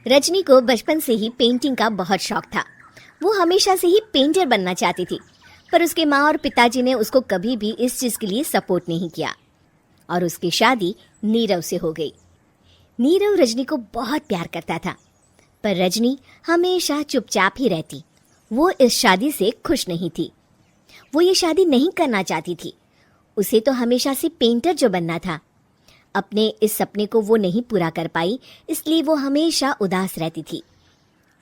रजनी को बचपन से ही पेंटिंग का बहुत शौक था। वो हमेशा से ही पेंटर बनना चाहती थी, पर उसके माँ और पिताजी ने उसको कभी भी इस चीज के लिए सपोर्ट नहीं किया और उसकी शादी नीरव से हो गई। नीरव रजनी को बहुत प्यार करता था, पर रजनी हमेशा चुपचाप ही रहती। वो इस शादी से खुश नहीं थी। वो ये शादी नहीं करना चाहती थी। उसे तो हमेशा से पेंटर जो बनना था। अपने इस सपने को वो नहीं पूरा कर पाई, इसलिए वो हमेशा उदास रहती थी।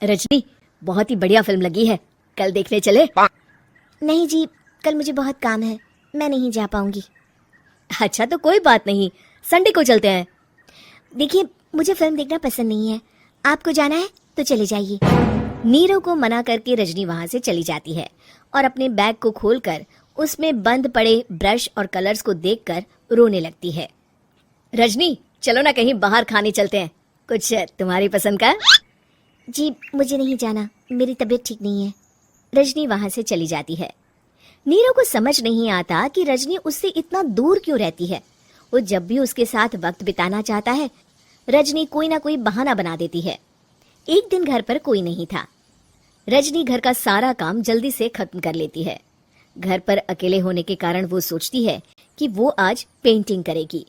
रजनी, बहुत ही बढ़िया फिल्म लगी है, कल देखने चले? नहीं जी, कल मुझे बहुत काम है, मैं नहीं जा पाऊंगी। अच्छा तो कोई बात नहीं, संडे को चलते हैं। देखिए, मुझे फिल्म देखना पसंद नहीं है। आपको जाना है तो चले जाइए। नीरव को मना करके रजनी वहां से चली जाती है और अपने बैग को खोलकर उसमें बंद पड़े ब्रश और कलर्स को देखकर रोने लगती है। रजनी, चलो ना कहीं बाहर खाने चलते हैं, कुछ तुम्हारी पसंद का। जी, मुझे नहीं जाना, मेरी तबीयत ठीक नहीं है। रजनी वहां से चली जाती है। नीरव को समझ नहीं आता कि रजनी उससे इतना दूर क्यों रहती है। वो जब भी उसके साथ वक्त बिताना चाहता है, रजनी कोई ना कोई बहाना बना देती है। एक दिन घर पर कोई नहीं था। रजनी घर का सारा काम जल्दी से खत्म कर लेती है। घर पर अकेले होने के कारण वो सोचती है कि वो आज पेंटिंग करेगी।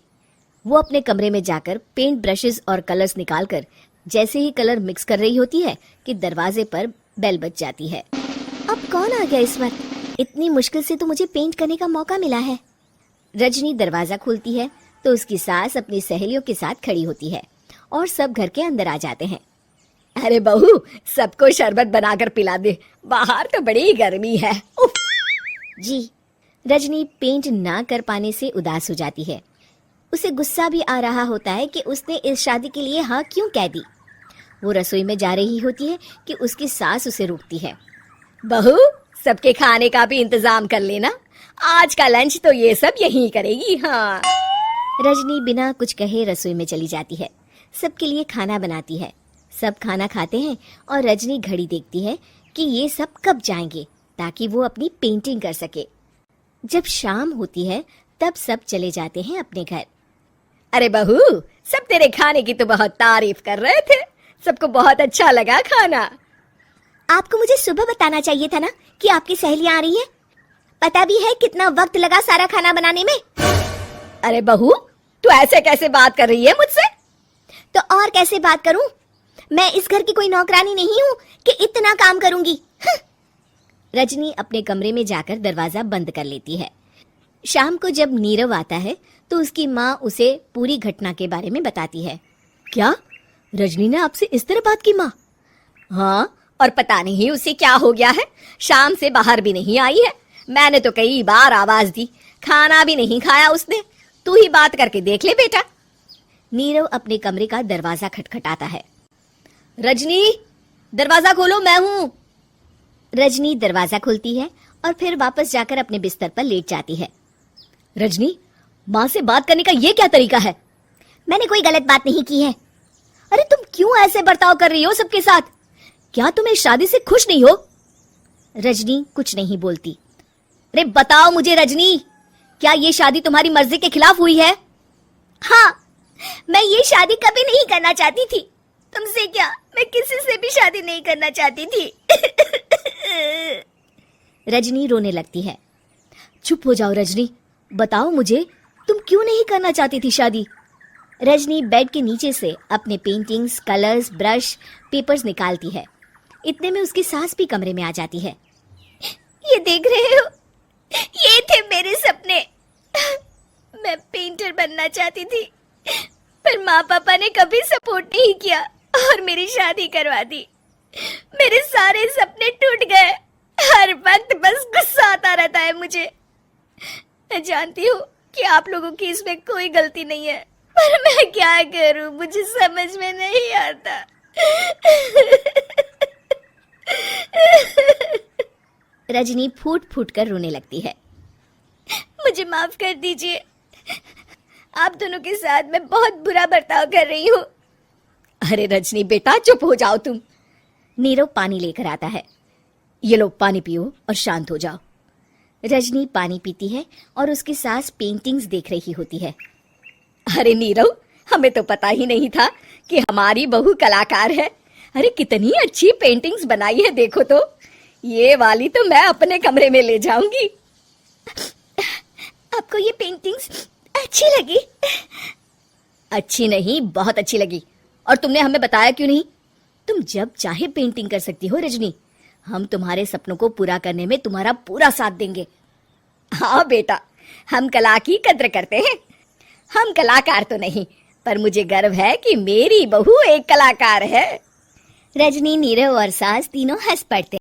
वो अपने कमरे में जाकर पेंट ब्रशेस और कलर्स निकालकर जैसे ही कलर मिक्स कर रही होती है कि दरवाजे पर बेल बज जाती है। अब कौन आ गया इस वक्त? इतनी मुश्किल से तो मुझे पेंट करने का मौका मिला है। रजनी दरवाजा खोलती है तो उसकी सास अपनी सहेलियों के साथ खड़ी होती है और सब घर के अंदर आ जाते हैं। अरे बहू, सबको शरबत बनाकर पिला दे, बाहर तो बड़ी गर्मी है। उफ। जी। रजनी पेंट ना कर पाने से उदास हो जाती है। उसे गुस्सा भी आ रहा होता है कि उसने इस शादी के लिए हाँ क्यों कह दी। वो रसोई में जा रही होती है कि उसकी सास उसे रोकती है। बहू, सबके खाने का भी इंतजाम कर लेना, आज का लंच तो ये सब यहीं करेगी। हाँ। रजनी बिना कुछ कहे रसोई में चली जाती है। सबके लिए खाना बनाती है। सब खाना खाते हैं और रजनी घड़ी देखती है कि ये सब कब जाएंगे ताकि वो अपनी पेंटिंग कर सके। जब शाम होती है तब सब चले जाते हैं अपने घर। अरे बहू, सब तेरे खाने की तो बहुत तारीफ कर रहे थे, सबको बहुत अच्छा लगा खाना। आपको मुझे सुबह बताना चाहिए था ना कि आपकी सहेलियां आ रही हैं। पता भी है कितना वक्त लगा सारा खाना बनाने में। अरे बहू, तू ऐसे कैसे बात कर रही है मुझसे? तो और कैसे बात करूं? मैं इस घर की कोई नौकरानी नहीं हूं कि इतना काम करूंगी। रजनी अपने कमरे में जाकर दरवाजा बंद कर लेती है। शाम को जब नीरव आता है तो उसकी माँ उसे पूरी घटना के बारे में बताती है। क्या? रजनी ने आपसे इस तरह बात की माँ? हाँ, और पता नहीं उसे क्या हो गया है, शाम से बाहर भी नहीं आई है। मैंने तो कई बार आवाज दी, खाना भी नहीं खाया उसने। तू ही बात करके देख ले बेटा। नीरव अपने कमरे का दरवाजा खटखटाता है। रजनी, दरवाजा खोलो, मैं हूँ। रजनी दरवाजा खोलती है और फिर वापस जाकर अपने बिस्तर पर लेट जाती है। रजनी, माँ से बात करने का ये क्या तरीका है? मैंने कोई गलत बात नहीं की है। अरे तुम क्यों ऐसे बर्ताव कर रही हो सबके साथ? क्या तुम इस शादी से खुश नहीं हो? रजनी कुछ नहीं बोलती। अरे बताओ मुझे रजनी, क्या ये शादी तुम्हारी मर्जी के खिलाफ हुई है? हाँ, मैं ये शादी कभी नहीं करना चाहती थी। तुमसे क्या, मैं किसी से भी शादी नहीं करना चाहती थी। रजनी रोने लगती है। चुप हो जाओ रजनी, बताओ मुझे, तुम क्यों नहीं करना चाहती थी शादी? रजनी बेड के नीचे से अपने पेंटिंग्स, कलर्स, ब्रश, पेपर्स निकालती है। इतने में उसकी सास भी कमरे में आ जाती है। ये देख रहे हो, ये थे मेरे सपने। मैं पेंटर बनना चाहती थी, पर माँ पापा ने कभी सपोर्ट नहीं किया और मेरी शादी करवा दी। मेरे सारे सपने टूट गए। हर वक्त बस गुस्सा आता रहता है मुझे। मैं जानती हूँ कि आप लोगों की इसमें कोई गलती नहीं है, पर मैं क्या करूं, मुझे समझ में नहीं आता। रजनी फूट फूट कर रोने लगती है। मुझे माफ कर दीजिए, आप दोनों के साथ मैं बहुत बुरा बर्ताव कर रही हूँ। अरे रजनी बेटा, चुप हो जाओ तुम। नीरव पानी लेकर आता है। ये लो पानी पियो और शांत हो जाओ। रजनी पानी पीती है और उसकी सास पेंटिंग्स देख रही होती है। अरे नीरव, हमें तो पता ही नहीं था कि हमारी बहू कलाकार है। अरे कितनी अच्छी पेंटिंग्स बनाई है, देखो तो। ये वाली तो मैं अपने कमरे में ले जाऊंगी। आपको ये पेंटिंग्स अच्छी लगी? अच्छी नहीं, बहुत अच्छी लगी। और तुमने हमें बताया क्यों नहीं? तुम जब चाहे पेंटिंग कर सकती हो रजनी। हम तुम्हारे सपनों को पूरा करने में तुम्हारा पूरा साथ देंगे। हाँ बेटा, हम कला की कद्र करते हैं। हम कलाकार तो नहीं, पर मुझे गर्व है कि मेरी बहू एक कलाकार है। रजनी, नीरव और सास तीनों हंस पड़ते।